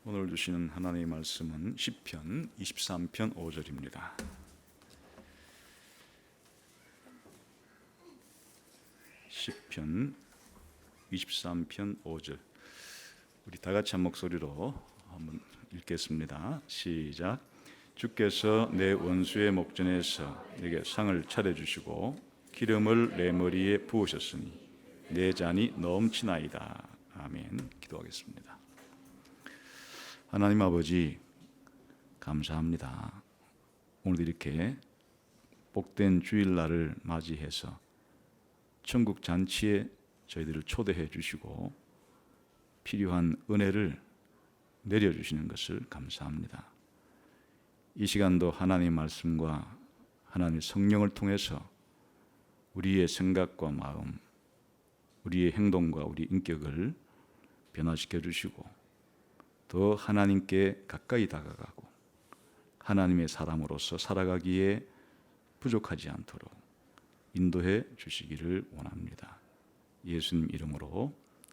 오늘 주시는 하나님의 말씀은 시편 23편 5절입니다. 시편 23편 5절. 우리 다 같이 한 목소리로 한번 읽겠습니다. 시작. 주께서 내 원수의 목전에서 내게 상을 차려주시고 기름을 내 머리에 부으셨으니 내 잔이 넘치나이다. 아멘. 기도하겠습니다. 하나님 아버지, 감사합니다. 오늘도 이렇게 복된 주일날을 맞이해서 천국 잔치에 저희들을 초대해 주시고 필요한 은혜를 내려주시는 것을 감사합니다. 이 시간도 하나님의 말씀과 하나님의 성령을 통해서 우리의 생각과 마음, 우리의 행동과 우리 인격을 변화시켜 주시고 더 하나님께 가까이 다가가고 하나님의 사람으로서 살아가기에 부족하지 않도록 인도해 주시기를 원합니다. 예수님 이름으로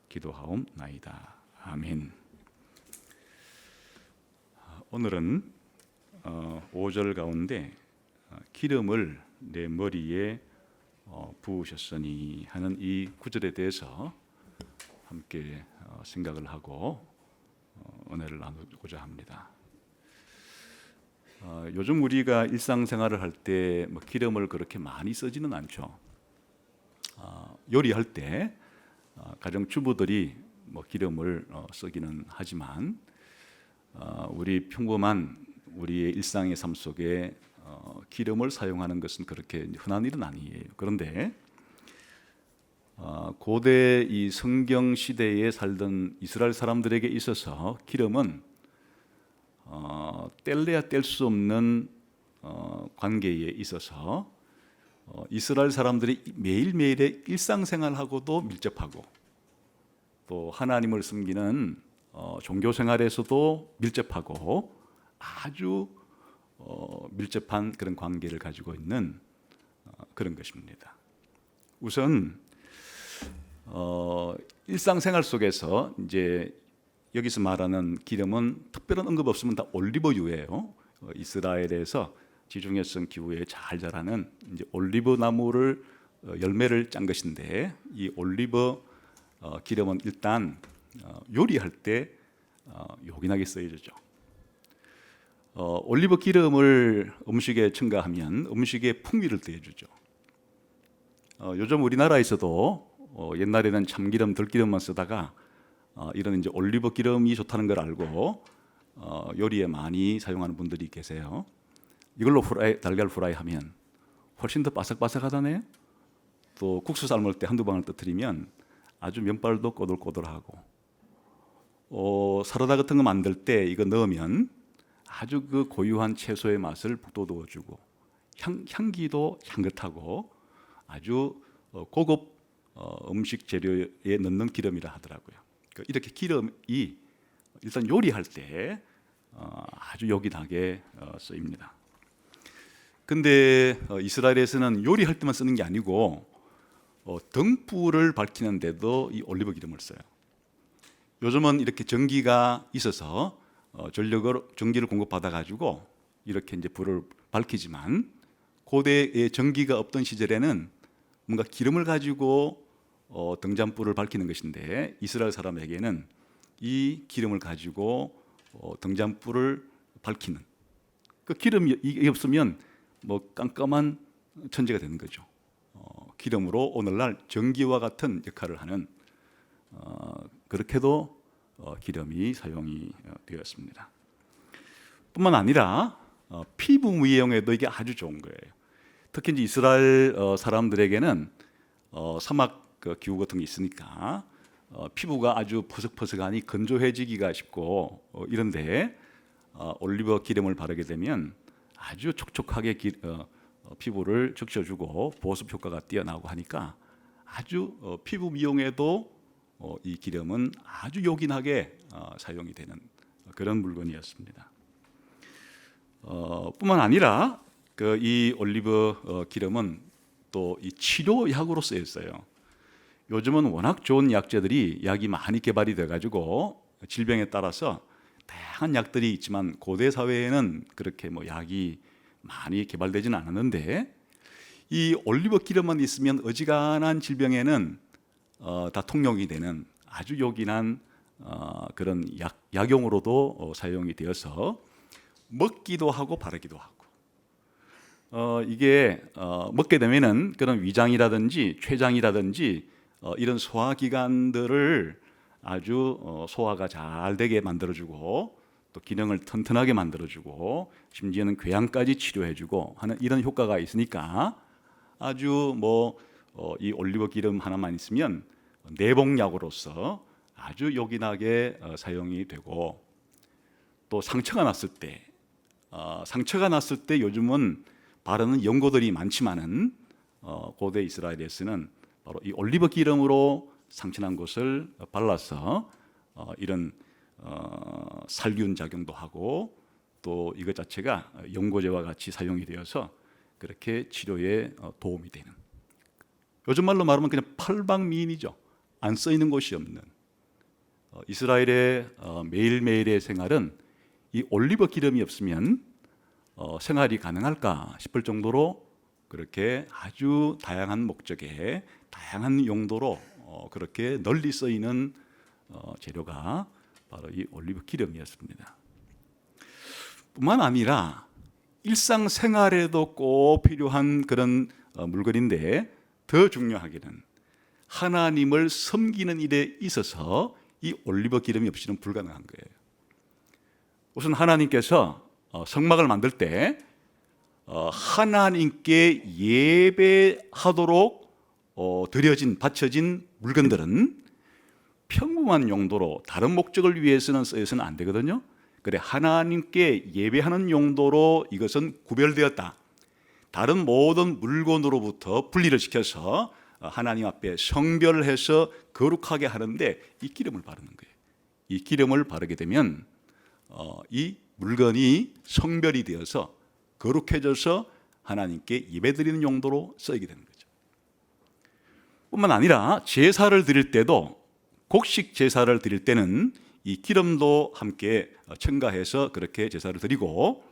기도하옵나이다. 아멘. 오늘은 5절 가운데 기름을 내 머리에 부으셨으니 하는 이 구절에 대해서 함께 생각을 하고 은혜를 나누고자 합니다. 요즘 우리가 일상생활을 할 때 기름을 그렇게 많이 쓰지는 않죠. 요리할 때 가정 주부들이 기름을 쓰기는 하지만 우리 평범한 우리의 일상의 삶 속에 기름을 사용하는 것은 그렇게 흔한 일은 아니에요. 그런데 고대 이 성경 시대에 살던 이스라엘 사람들에게 있어서 기름은 뗄래야 뗄 수 없는 관계에 있어서 이스라엘 사람들이 매일매일의 일상생활하고도 밀접하고 또 하나님을 섬기는 종교생활에서도 밀접하고 아주 밀접한 그런 관계를 가지고 있는 그런 것입니다. 우선 일상생활 속에서 이제 여기서 말하는 기름은 특별한 언급 없으면 다 올리브유예요. 이스라엘에서 지중해성 기후에 잘 자라는 이제 올리브 나무를 열매를 짠 것인데 이 올리브 기름은 일단 요리할 때 요긴하게 쓰여지죠. 올리브 기름을 음식에 첨가하면 음식에 풍미를 더해주죠. 요즘 우리나라에서도 옛날에는 참기름, 들기름만 쓰다가 이런 이제 올리브 기름이 좋다는 걸 알고 요리에 많이 사용하는 분들이 계세요. 이걸로 달걀 프라이 하면 훨씬 더 바삭바삭하다네요. 또 국수 삶을 때 한두 방울 떠뜨리면 아주 면발도 꼬들꼬들하고 사라다 같은 거 만들 때 이거 넣으면 아주 그 고유한 채소의 맛을 북돋워주고 향기도 향긋하고 아주 고급 음식 재료에 넣는 기름이라 하더라고요. 이렇게 기름이 일단 요리할 때 아주 요긴하게 쓰입니다. 근데 이스라엘에서는 요리할 때만 쓰는 게 아니고 등불을 밝히는데도 이 올리브 기름을 써요. 요즘은 이렇게 전기가 있어서 전기를 공급받아 가지고 이렇게 이제 불을 밝히지만 고대에 전기가 없던 시절에는 뭔가 기름을 가지고 등잔불을 밝히는 것인데 이스라엘 사람에게는 이 기름을 가지고 등잔불을 밝히는 그 기름이 이게 없으면 깜깜한 천지가 되는 거죠. 기름으로 오늘날 전기와 같은 역할을 하는 그렇게도 기름이 사용이 되었습니다. 뿐만 아니라 피부 미용에도 이게 아주 좋은 거예요. 특히 이제 이스라엘 사람들에게는 사막 그 기후 같은 게 있으니까 피부가 아주 퍼석퍼석하니 건조해지기가 쉽고 이런데 올리브 기름을 바르게 되면 아주 촉촉하게 피부를 적셔주고 보습 효과가 뛰어나고 하니까 아주 피부 미용에도 이 기름은 아주 요긴하게 사용이 되는 그런 물건이었습니다. 뿐만 아니라 이 올리브 기름은 또 이 치료약으로 쓰였어요. 요즘은 워낙 좋은 약재들이 약이 많이 개발이 돼가지고 질병에 따라서 다양한 약들이 있지만 고대 사회에는 그렇게 뭐 약이 많이 개발되지는 않았는데 이 올리브 기름만 있으면 어지간한 질병에는 다 통용이 되는 아주 요긴한 그런 약용으로도 사용이 되어서 먹기도 하고 바르기도 하고 이게 먹게 되면은 그런 위장이라든지 췌장이라든지 이런 소화기관들을 아주 소화가 잘 되게 만들어주고 또 기능을 튼튼하게 만들어주고 심지어는 궤양까지 치료해주고 하는 이런 효과가 있으니까 아주 이 올리브 기름 하나만 있으면 내복약으로서 아주 요긴하게 사용이 되고 또 상처가 났을 때 요즘은 바르는 연고들이 많지만은 고대 이스라엘에서는 바로 이 올리브 기름으로 상처난 곳을 발라서 이런 살균 작용도 하고 또 이것 자체가 연고제와 같이 사용이 되어서 그렇게 치료에 도움이 되는 요즘 말로 말하면 그냥 팔방미인이죠. 안 쓰이는 곳이 없는 이스라엘의 매일매일의 생활은 이 올리브 기름이 없으면 생활이 가능할까 싶을 정도로 그렇게 아주 다양한 목적에 다양한 용도로 그렇게 널리 쓰이는 재료가 바로 이 올리브 기름이었습니다. 뿐만 아니라 일상생활에도 꼭 필요한 그런 물건인데 더 중요하게는 하나님을 섬기는 일에 있어서 이 올리브 기름이 없이는 불가능한 거예요. 우선 하나님께서 성막을 만들 때 하나님께 예배하도록 바쳐진 물건들은 평범한 용도로 다른 목적을 위해서는 쓰여서는 안 되거든요. 그래 하나님께 예배하는 용도로 이것은 구별되었다. 다른 모든 물건으로부터 분리를 시켜서 하나님 앞에 성별해서 거룩하게 하는데 이 기름을 바르는 거예요. 이 기름을 바르게 되면 이 물건이 성별이 되어서 거룩해져서 하나님께 예배드리는 용도로 쓰이게 되는 거죠. 뿐만 아니라 제사를 드릴 때도 곡식 제사를 드릴 때는 이 기름도 함께 첨가해서 그렇게 제사를 드리고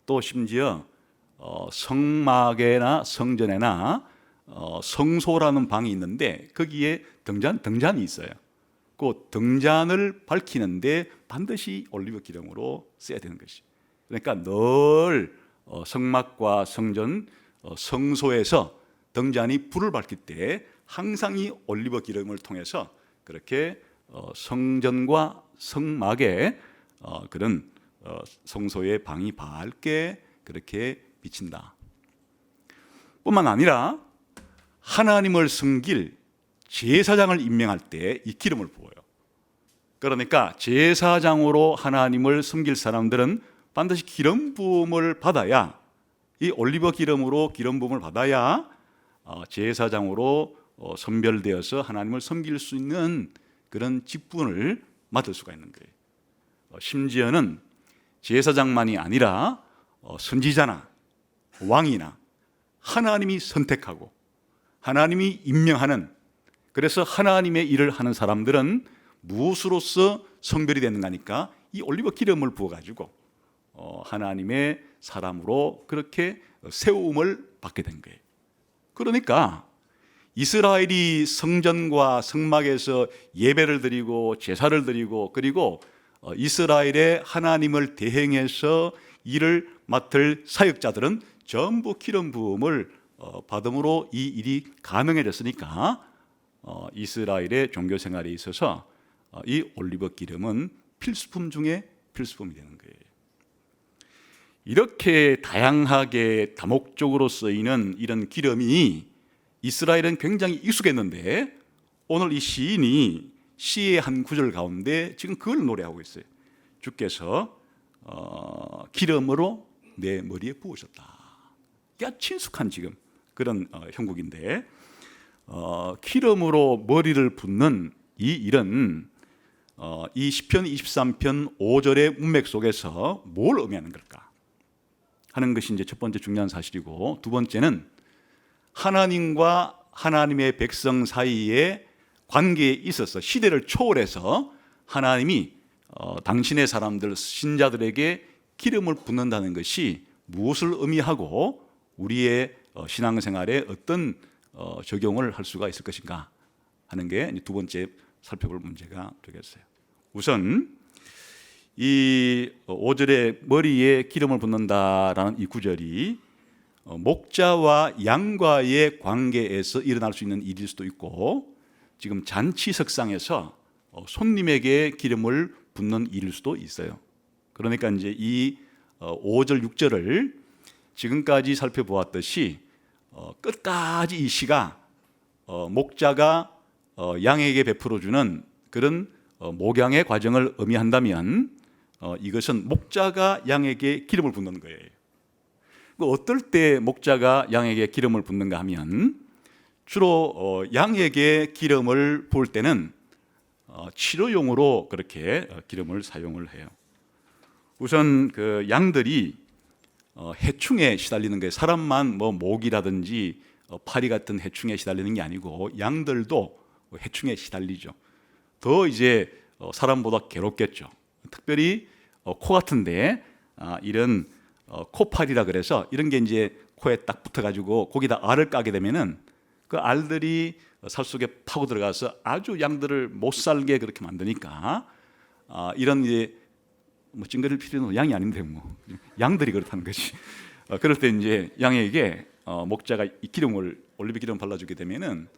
또 심지어 성막에나 성전에나 성소라는 방이 있는데 거기에 등잔이 있어요. 그 등잔을 밝히는데 반드시 올리브 기름으로 써야 되는 것이. 그러니까 늘 성막과 성전, 성소에서 등잔이 불을 밝힐 때 항상 이 올리브 기름을 통해서 그렇게 성전과 성막에 그런 성소의 방이 밝게 그렇게 비친다. 뿐만 아니라 하나님을 섬길 제사장을 임명할 때 이 기름을 부어요. 그러니까 제사장으로 하나님을 섬길 사람들은 반드시 기름 부음을 받아야 이 올리브 기름으로 기름 부음을 받아야 제사장으로 선별되어서 하나님을 섬길 수 있는 그런 직분을 맡을 수가 있는 거예요. 심지어는 제사장만이 아니라 선지자나 왕이나 하나님이 선택하고 하나님이 임명하는 그래서 하나님의 일을 하는 사람들은 무엇으로서 성별이 되는가 하니까 이 올리브 기름을 부어가지고 하나님의 사람으로 그렇게 세움을 받게 된 거예요. 그러니까 이스라엘이 성전과 성막에서 예배를 드리고 제사를 드리고 그리고 이스라엘의 하나님을 대행해서 일을 맡을 사역자들은 전부 기름 부음을 받음으로 이 일이 가능해졌으니까 이스라엘의 종교 생활에 있어서 이 올리브 기름은 필수품 중에 필수품이 되는 거예요. 이렇게 다양하게 다목적으로 쓰이는 이런 기름이 이스라엘은 굉장히 익숙했는데 오늘 이 시인이 시의 한 구절 가운데 지금 그걸 노래하고 있어요. 주께서 기름으로 내 머리에 부으셨다. 그러니까 친숙한 지금 그런 형국인데 기름으로 머리를 붓는 이 일은 이 시편 23편 5절의 문맥 속에서 뭘 의미하는 걸까 하는 것이 이제 첫 번째 중요한 사실이고 두 번째는 하나님과 하나님의 백성 사이의 관계에 있어서 시대를 초월해서 하나님이 당신의 사람들 신자들에게 기름을 붓는다는 것이 무엇을 의미하고 우리의 신앙생활에 어떤 적용을 할 수가 있을 것인가 하는 게 두 번째 살펴볼 문제가 되겠어요. 우선 이 5절에 머리에 기름을 붓는다라는 이 구절이 목자와 양과의 관계에서 일어날 수 있는 일일 수도 있고 지금 잔치석상에서 손님에게 기름을 붓는 일일 수도 있어요. 그러니까 이제 이 5절 6절을 지금까지 살펴보았듯이 끝까지 이 시가 목자가 양에게 베풀어주는 그런 목양의 과정을 의미한다면 이것은 목자가 양에게 기름을 붓는 거예요. 어떨 때 목자가 양에게 기름을 붓는가 하면 주로 양에게 기름을 부을 때는 치료용으로 그렇게 기름을 사용을 해요. 우선 그 양들이 해충에 시달리는 게 사람만 뭐 모기라든지 파리 같은 해충에 시달리는 게 아니고 양들도 해충에 시달리죠. 더 이제 사람보다 괴롭겠죠. 특별히 코 같은데 이런 코파리라 그래서 이런 게 이제 코에 딱 붙어가지고 거기다 알을 까게 되면은 그 알들이 살 속에 파고 들어가서 아주 양들을 못 살게 그렇게 만드니까 이런 이제 뭐 찡그릴 필요는 양이 아닌데 뭐 양들이 그렇다는 거지. 그럴 때 이제 양에게 목자가 이 기름을 올리브 기름 발라주게 되면은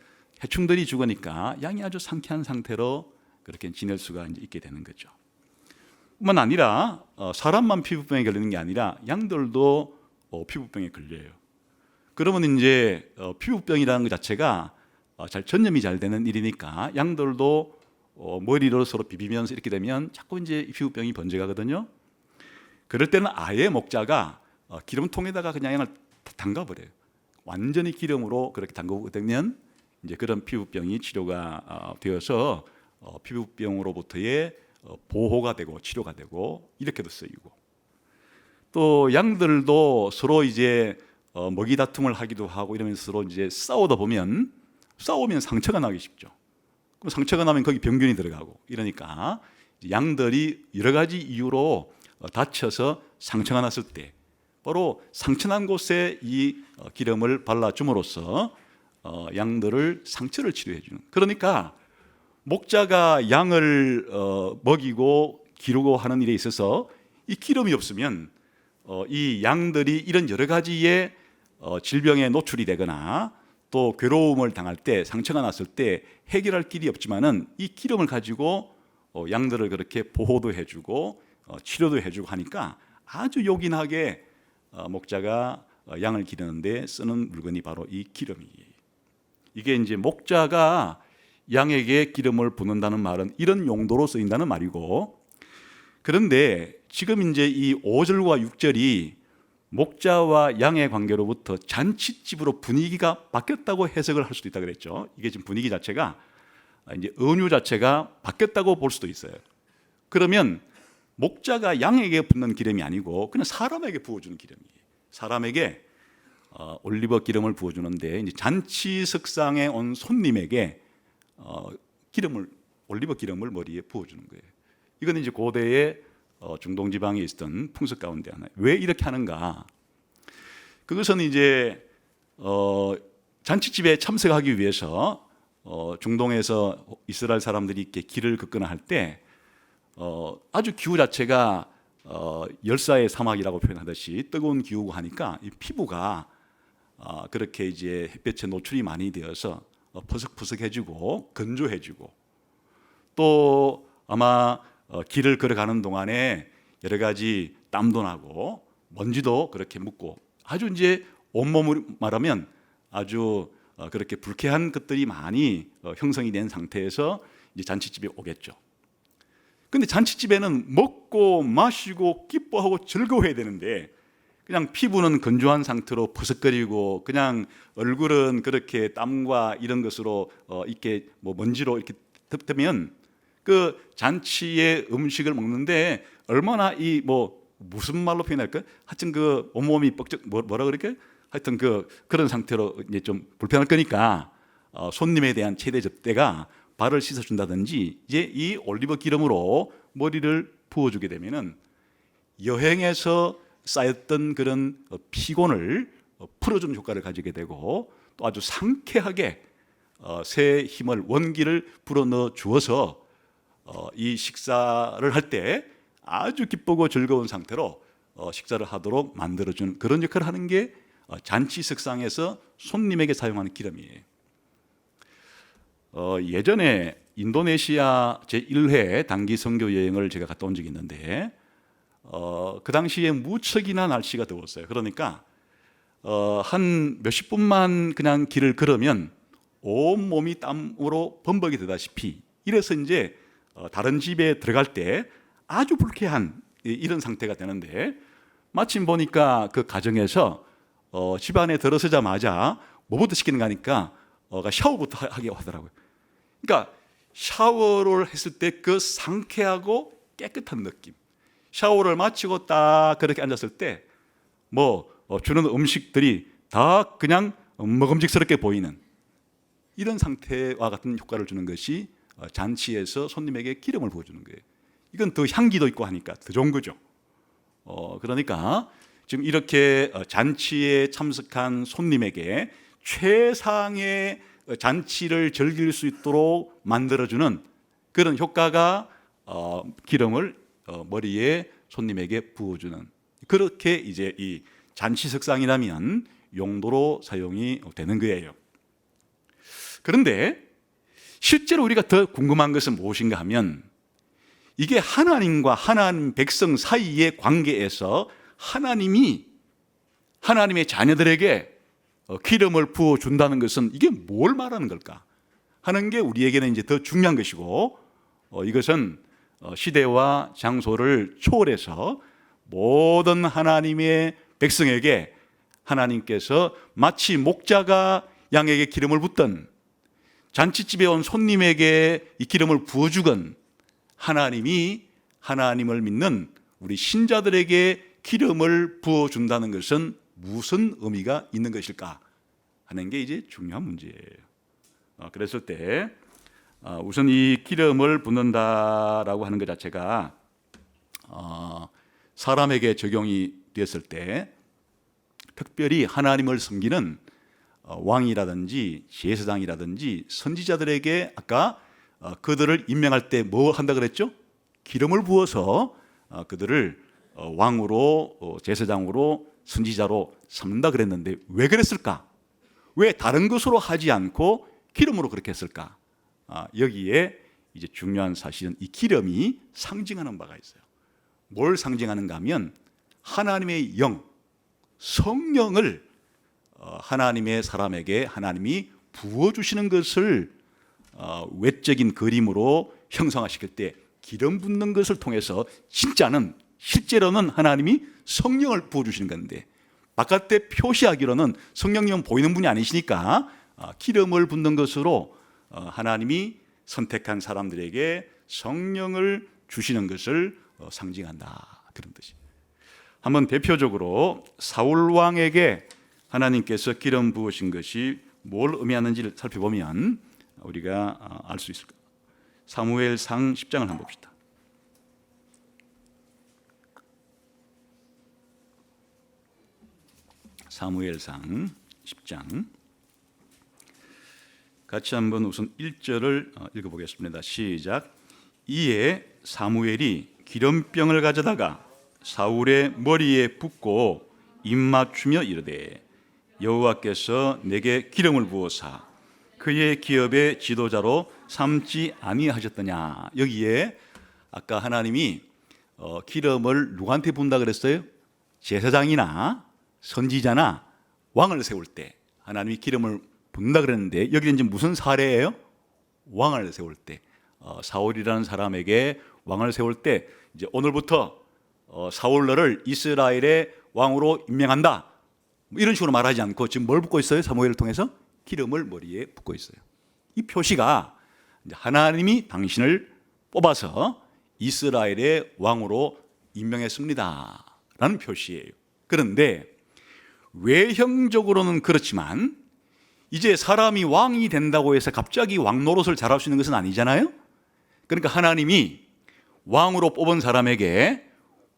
해충들이 죽으니까 양이 아주 상쾌한 상태로 그렇게 지낼 수가 이제 있게 되는 거죠. 뿐만 아니라 사람만 피부병에 걸리는 게 아니라 양들도 피부병에 걸려요. 그러면 이제 피부병이라는 것 자체가 잘 전염이 잘 되는 일이니까 양들도 머리로 서로 비비면서 이렇게 되면 자꾸 이제 피부병이 번져가거든요. 그럴 때는 아예 목자가 기름통에다가 그냥 양을 담가버려요. 완전히 기름으로 그렇게 담그게 되면 이제 그런 피부병이 치료가 되어서 피부병으로부터의 보호가 되고 치료가 되고 이렇게도 쓰이고, 또 양들도 서로 이제 먹이 다툼을 하기도 하고 이러면서 서로 이제 싸우면 상처가 나기 쉽죠. 그럼 상처가 나면 거기 병균이 들어가고 이러니까 양들이 여러 가지 이유로 다쳐서 상처가 났을 때 바로 상처난 곳에 이 기름을 발라줌으로써 양들을 상처를 치료해 주는. 그러니까 목자가 양을 먹이고 기르고 하는 일에 있어서 이 기름이 없으면 이 양들이 이런 여러 가지의 질병에 노출이 되거나 또 괴로움을 당할 때, 상처가 났을 때 해결할 길이 없지만은 이 기름을 가지고 양들을 그렇게 보호도 해주고 치료도 해주고 하니까 아주 요긴하게 목자가 양을 기르는데 쓰는 물건이 바로 이 기름이에요. 이게 이제 목자가 양에게 기름을 붓는다는 말은 이런 용도로 쓰인다는 말이고, 그런데 지금 이제 이 5절과 6절이 목자와 양의 관계로부터 잔치집으로 분위기가 바뀌었다고 해석을 할 수도 있다 그랬죠. 이게 지금 분위기 자체가 이제 은유 자체가 바뀌었다고 볼 수도 있어요. 그러면 목자가 양에게 붓는 기름이 아니고 그냥 사람에게 부어주는 기름이에요. 사람에게 올리브 기름을 부어주는데 이제 잔치석상에 온 손님에게 올리브 기름을 머리에 부어주는 거예요. 이건 이제 고대의 중동 지방에 있었던 풍습 가운데 하나. 왜 이렇게 하는가? 그것은 이제 잔치집에 참석하기 위해서 중동에서 이스라엘 사람들이 이렇게 길을 걷거나 할 때 아주 기후 자체가 열사의 사막이라고 표현하듯이 뜨거운 기후고 하니까 이 피부가 그렇게 이제 햇볕에 노출이 많이 되어서 퍼석퍼석해지고 건조해지고, 또 아마 길을 걸어가는 동안에 여러 가지 땀도 나고 먼지도 그렇게 묻고 아주 이제 온몸을 말하면 아주 그렇게 불쾌한 것들이 많이 형성이 된 상태에서 이제 잔치집에 오겠죠. 근데 잔치집에는 먹고 마시고 기뻐하고 즐거워해야 되는데 그냥 피부는 건조한 상태로 버석거리고 그냥 얼굴은 그렇게 땀과 이런 것으로 이렇게 뭐 먼지로 이렇게 덮으면 그 잔치의 음식을 먹는데 얼마나 이 뭐 무슨 말로 표현할까? 하여튼 그 온몸이 뻑적 뭐라 그럴까? 하여튼 그런 상태로 이제 좀 불편할 거니까 손님에 대한 최대 접대가 발을 씻어준다든지 이제 이 올리브 기름으로 머리를 부어주게 되면은 여행에서 쌓였던 그런 피곤을 풀어주는 효과를 가지게 되고 또 아주 상쾌하게 새 힘을 원기를 불어넣어 주어서 이 식사를 할 때 아주 기쁘고 즐거운 상태로 식사를 하도록 만들어주는 그런 역할을 하는 게 잔치 석상에서 손님에게 사용하는 기름이에요. 예전에 인도네시아 제1회 단기 선교 여행을 제가 갔다 온 적이 있는데 그 당시에 무척이나 날씨가 더웠어요. 그러니까 한 몇십 분만 그냥 길을 걸으면 온 몸이 땀으로 범벅이 되다시피 이래서 이제 다른 집에 들어갈 때 아주 불쾌한 이런 상태가 되는데 마침 보니까 그 가정에서 집 안에 들어서자마자 뭐부터 시키는 거니까 샤워부터 하게 하더라고요. 그러니까 샤워를 했을 때 그 상쾌하고 깨끗한 느낌, 샤워를 마치고 딱 그렇게 앉았을 때 뭐 주는 음식들이 다 그냥 먹음직스럽게 보이는 이런 상태와 같은 효과를 주는 것이 잔치에서 손님에게 기름을 부어주는 거예요. 이건 더 향기도 있고 하니까 더 좋은 거죠. 그러니까 지금 이렇게 잔치에 참석한 손님에게 최상의 잔치를 즐길 수 있도록 만들어주는 그런 효과가 기름을 머리에 손님에게 부어주는, 그렇게 이제 이 잔치석상이라면 용도로 사용이 되는 거예요. 그런데 실제로 우리가 더 궁금한 것은 무엇인가 하면 이게 하나님과 하나님 백성 사이의 관계에서 하나님이 하나님의 자녀들에게 기름을 부어준다는 것은 이게 뭘 말하는 걸까 하는 게 우리에게는 이제 더 중요한 것이고, 이것은 시대와 장소를 초월해서 모든 하나님의 백성에게 하나님께서 마치 목자가 양에게 기름을 붓던, 잔치집에 온 손님에게 이 기름을 부어주건 하나님이 하나님을 믿는 우리 신자들에게 기름을 부어준다는 것은 무슨 의미가 있는 것일까 하는 게 이제 중요한 문제예요. 그랬을 때 우선 이 기름을 붓는다라고 하는 것 자체가 사람에게 적용이 되었을 때 특별히 하나님을 섬기는 왕이라든지 제사장이라든지 선지자들에게 아까 그들을 임명할 때 뭐 한다 그랬죠? 기름을 부어서 그들을 왕으로 제사장으로 선지자로 삼는다 그랬는데 왜 그랬을까? 왜 다른 것으로 하지 않고 기름으로 그렇게 했을까? 여기에 이제 중요한 사실은 이 기름이 상징하는 바가 있어요. 뭘 상징하는가 하면 하나님의 영, 성령을 하나님의 사람에게 하나님이 부어주시는 것을 외적인 그림으로 형상화시킬 때 기름 붓는 것을 통해서 실제로는 하나님이 성령을 부어주시는 건데, 바깥에 표시하기로는 성령님은 보이는 분이 아니시니까 기름을 붓는 것으로 하나님이 선택한 사람들에게 성령을 주시는 것을 상징한다, 그런 뜻이에요. 한번 대표적으로 사울 왕에게 하나님께서 기름 부으신 것이 뭘 의미하는지를 살펴보면 우리가 알 수 있을 거예요. 사무엘상 10장을 한번 봅시다. 사무엘상 10장 같이 한번 우선 1절을 읽어보겠습니다. 시작. 이에 사무엘이 기름병을 가져다가 사울의 머리에 붓고 입맞추며 이르되 여호와께서 내게 기름을 부어사 그의 기업의 지도자로 삼지 아니하셨더냐. 여기에 아까 하나님이 기름을 누구한테 부은다 그랬어요? 제사장이나 선지자나 왕을 세울 때 하나님이 기름을 붓는다 그랬는데 여기는 이제 무슨 사례예요? 왕을 세울 때 사울이라는 사람에게 왕을 세울 때 이제 오늘부터 사울 너를 이스라엘의 왕으로 임명한다, 이런 식으로 말하지 않고 지금 뭘 붓고 있어요? 사무엘을 통해서 기름을 머리에 붓고 있어요. 이 표시가 하나님이 당신을 뽑아서 이스라엘의 왕으로 임명했습니다 라는 표시예요. 그런데 외형적으로는 그렇지만 이제 사람이 왕이 된다고 해서 갑자기 왕 노릇을 잘할 수 있는 것은 아니잖아요. 그러니까 하나님이 왕으로 뽑은 사람에게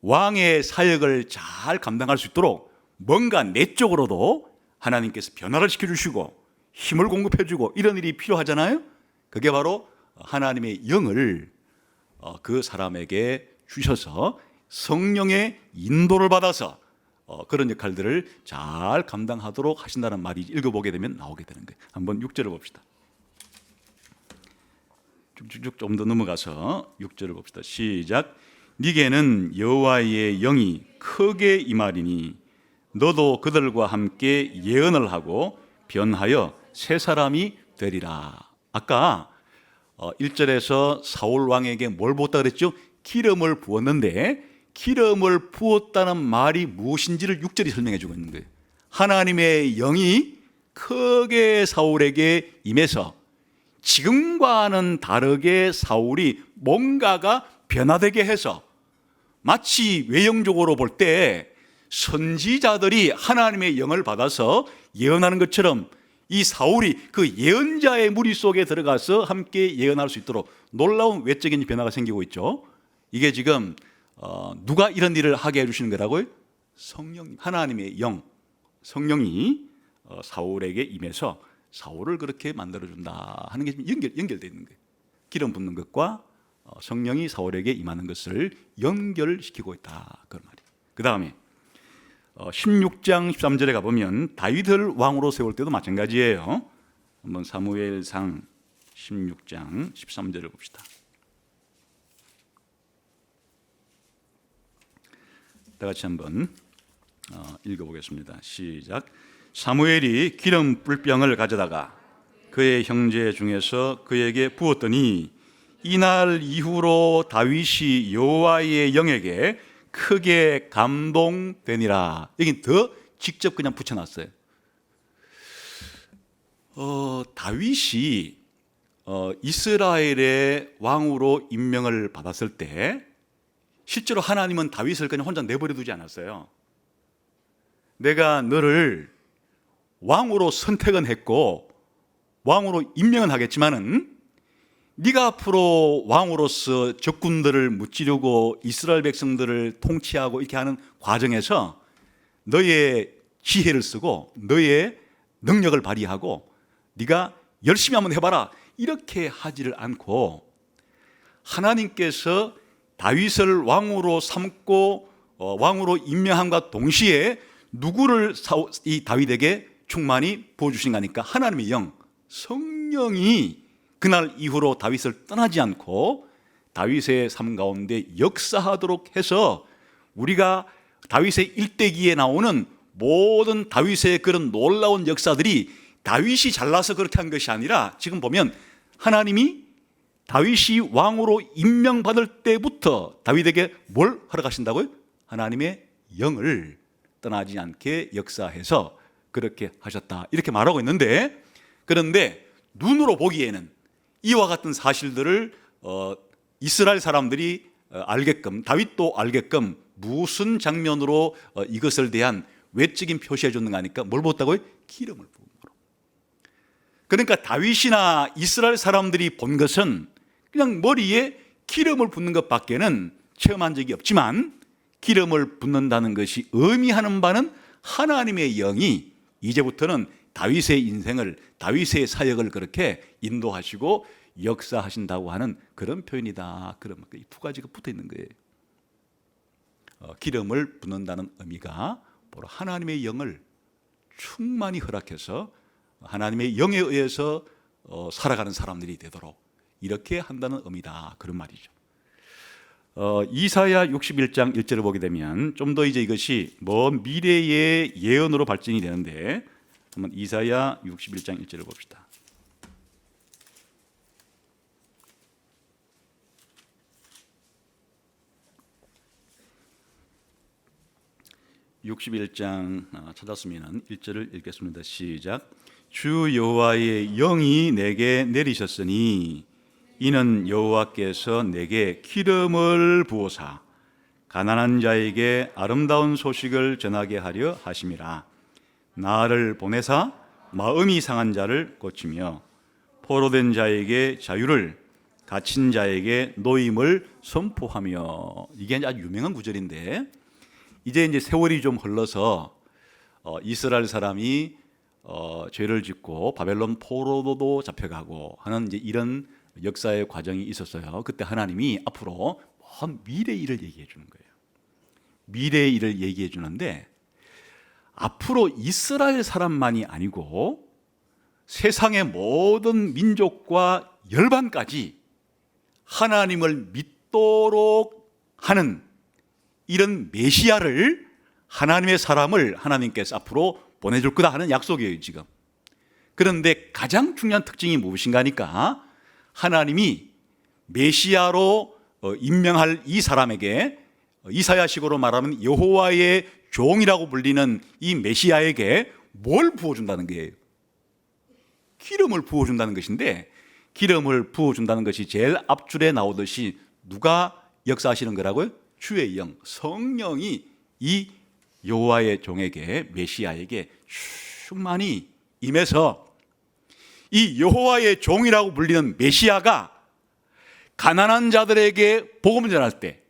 왕의 사역을 잘 감당할 수 있도록 뭔가 내적으로도 하나님께서 변화를 시켜주시고 힘을 공급해주고 이런 일이 필요하잖아요. 그게 바로 하나님의 영을 그 사람에게 주셔서 성령의 인도를 받아서 그런 역할들을 잘 감당하도록 하신다는 말이 읽어보게 되면 나오게 되는 거예요. 한번 6절을 봅시다. 쭉쭉쭉 좀 더 넘어가서 6절을 봅시다. 시작. 네게는 여호와의 영이 크게 임하리니 너도 그들과 함께 예언을 하고 변하여 새 사람이 되리라. 아까 1절에서 사울 왕에게 뭘 부었다 그랬죠? 기름을 부었는데 기름을 부었다는 말이 무엇인지를 6절이 설명해 주고 있는 거예요. 하나님의 영이 크게 사울에게 임해서 지금과는 다르게 사울이 뭔가가 변화되게 해서 마치 외형적으로 볼 때 선지자들이 하나님의 영을 받아서 예언하는 것처럼 이 사울이 그 예언자의 무리 속에 들어가서 함께 예언할 수 있도록 놀라운 외적인 변화가 생기고 있죠. 이게 지금 누가 이런 일을 하게 해주시는 거라고요? 성령, 하나님의 영, 성령이 사울에게 임해서 사울을 그렇게 만들어준다 하는 게 연결되어 있는 거예요. 기름 붓는 것과 성령이 사울에게 임하는 것을 연결시키고 있다 그런 말이에요. 그 다음에 16장 13절에 가보면 다윗을 왕으로 세울 때도 마찬가지예요. 한번 사무엘상 16장 13절을 봅시다. 다 같이 한번 읽어보겠습니다. 시작. 사무엘이 기름 뿔병을 가져다가 그의 형제 중에서 그에게 부었더니 이날 이후로 다윗이 여호와의 영에게 크게 감동되니라. 여기 더 직접 그냥 붙여놨어요. 다윗이 이스라엘의 왕으로 임명을 받았을 때 실제로 하나님은 다윗을 그냥 혼자 내버려 두지 않았어요. 내가 너를 왕으로 선택은 했고 왕으로 임명은 하겠지만은 네가 앞으로 왕으로서 적군들을 무찌르고 이스라엘 백성들을 통치하고 이렇게 하는 과정에서 너의 지혜를 쓰고 너의 능력을 발휘하고 네가 열심히 한번 해봐라 이렇게 하지를 않고 하나님께서 다윗을 왕으로 삼고 왕으로 임명함과 동시에 누구를 이 다윗에게 충만히 부어주신 거니까 하나님의 영, 성령이 그날 이후로 다윗을 떠나지 않고 다윗의 삶 가운데 역사하도록 해서 우리가 다윗의 일대기에 나오는 모든 다윗의 그런 놀라운 역사들이 다윗이 잘나서 그렇게 한 것이 아니라 지금 보면 하나님이 다윗이 왕으로 임명받을 때부터 다윗에게 뭘 허락하신다고요? 하나님의 영을 떠나지 않게 역사해서 그렇게 하셨다 이렇게 말하고 있는데, 그런데 눈으로 보기에는 이와 같은 사실들을 이스라엘 사람들이 알게끔, 다윗도 알게끔 무슨 장면으로 이것을 대한 외적인 표시해 줬는가 하니까 뭘 보았다고요? 기름을 부은 거로. 그러니까 다윗이나 이스라엘 사람들이 본 것은 그냥 머리에 기름을 붓는 것밖에는 체험한 적이 없지만, 기름을 붓는다는 것이 의미하는 바는 하나님의 영이 이제부터는 다윗의 인생을, 다윗의 사역을 그렇게 인도하시고 역사하신다고 하는 그런 표현이다. 그러면 이 두 가지가 붙어 있는 거예요. 기름을 붓는다는 의미가 바로 하나님의 영을 충만히 허락해서 하나님의 영에 의해서 살아가는 사람들이 되도록 이렇게 한다는 의미다. 그런 말이죠. 이사야 61장 1절을 보게 되면 좀 더 이제 이것이 먼 미래의 예언으로 발전이 되는데, 한번 이사야 61장 1절을 봅시다. (61장) 찾았으면 1절을 읽겠습니다. 시작. 주 여호와의 영이 내게 내리셨으니 이는 여호와께서 내게 기름을 부어사 가난한 자에게 아름다운 소식을 전하게 하려 하심이라. 나를 보내사 마음이 상한 자를 고치며 포로된 자에게 자유를, 갇힌 자에게 노임을 선포하며. 이게 아주 유명한 구절인데, 이제 세월이 좀 흘러서 이스라엘 사람이 죄를 짓고 바벨론 포로도 잡혀가고 하는 이제 이런 역사의 과정이 있었어요. 그때 하나님이 앞으로 먼 미래의 일을 얘기해 주는 거예요. 미래의 일을 얘기해 주는데, 앞으로 이스라엘 사람만이 아니고 세상의 모든 민족과 열방까지 하나님을 믿도록 하는 이런 메시아를, 하나님의 사람을 하나님께서 앞으로 보내줄 거다 하는 약속이에요 지금. 그런데 가장 중요한 특징이 무엇인가 하니까, 하나님이 메시아로 임명할 이 사람에게, 이사야식으로 말하면 여호와의 종이라고 불리는 이 메시아에게 뭘 부어준다는 거예요? 기름을 부어준다는 것인데, 기름을 부어준다는 것이 제일 앞줄에 나오듯이 누가 역사하시는 거라고요? 주의 영, 성령이 이 여호와의 종에게, 메시아에게 충만히 임해서 이 여호와의 종이라고 불리는 메시아가 가난한 자들에게 복음을 전할 때,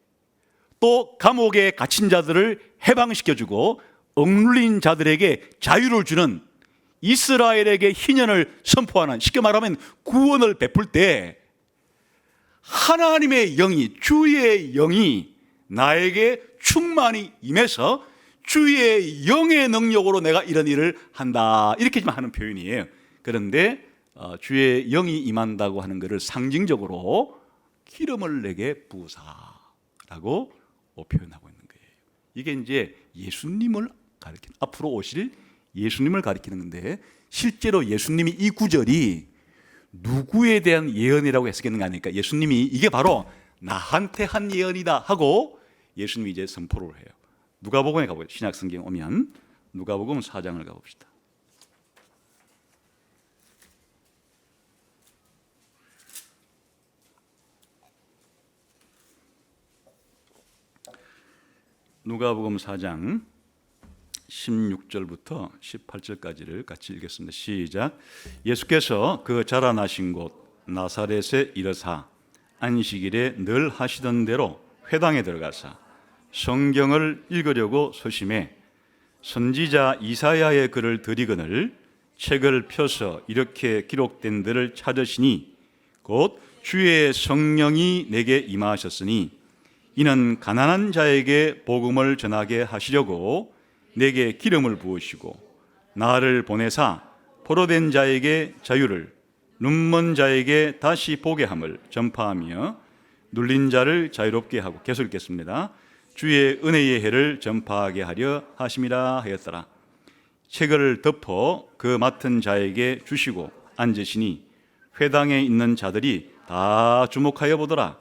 또 감옥에 갇힌 자들을 해방시켜주고 억눌린 자들에게 자유를 주는, 이스라엘에게 희년을 선포하는, 쉽게 말하면 구원을 베풀 때 하나님의 영이, 주의 영이 나에게 충만히 임해서 주의 영의 능력으로 내가 이런 일을 한다, 이렇게 좀 하는 표현이에요. 그런데 주의 영이 임한다고 하는 것을 상징적으로 기름을 내게 부으사라고 표현하고 있는 거예요. 이게 이제 예수님을 가리키는, 앞으로 오실 예수님을 가리키는 건데, 실제로 예수님이 이 구절이 누구에 대한 예언이라고 해석했는가 하니까, 예수님이 이게 바로 나한테 한 예언이다 하고 예수님이 이제 선포를 해요. 누가복음에 가보죠. 신약 성경 오면 누가복음 4장을 가봅시다. 누가복음 4장 16절부터 18절까지를 같이 읽겠습니다. 시작. 예수께서 그 자라나신 곳 나사렛에 이르사 안식일에 늘 하시던 대로 회당에 들어가사 성경을 읽으려고 소심해 선지자 이사야의 글을 들이거늘 책을 펴서 이렇게 기록된 들을 찾으시니 곧 주의 성령이 내게 임하셨으니 이는 가난한 자에게 복음을 전하게 하시려고 내게 기름을 부으시고 나를 보내사 포로된 자에게 자유를, 눈먼 자에게 다시 보게 함을 전파하며 눌린 자를 자유롭게 하고. 계속 읽겠습니다. 주의 은혜의 해를 전파하게 하려 하심이라 하였더라. 책을 덮어 그 맡은 자에게 주시고 앉으시니 회당에 있는 자들이 다 주목하여 보더라.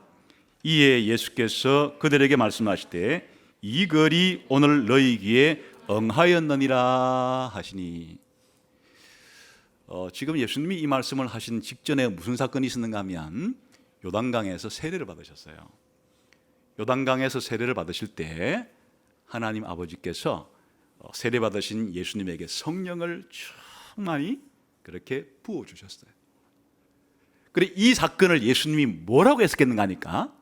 이에 예수께서 그들에게 말씀하시되 이 글이 오늘 너희 귀에 응하였느니라 하시니. 지금 예수님이 이 말씀을 하신 직전에 무슨 사건이 있었는가 하면 요단강에서 세례를 받으셨어요. 요단강에서 세례를 받으실 때 하나님 아버지께서 세례 받으신 예수님에게 성령을 충만히 그렇게 부어주셨어요. 그래, 이 사건을 예수님이 뭐라고 해석했는가 하니까,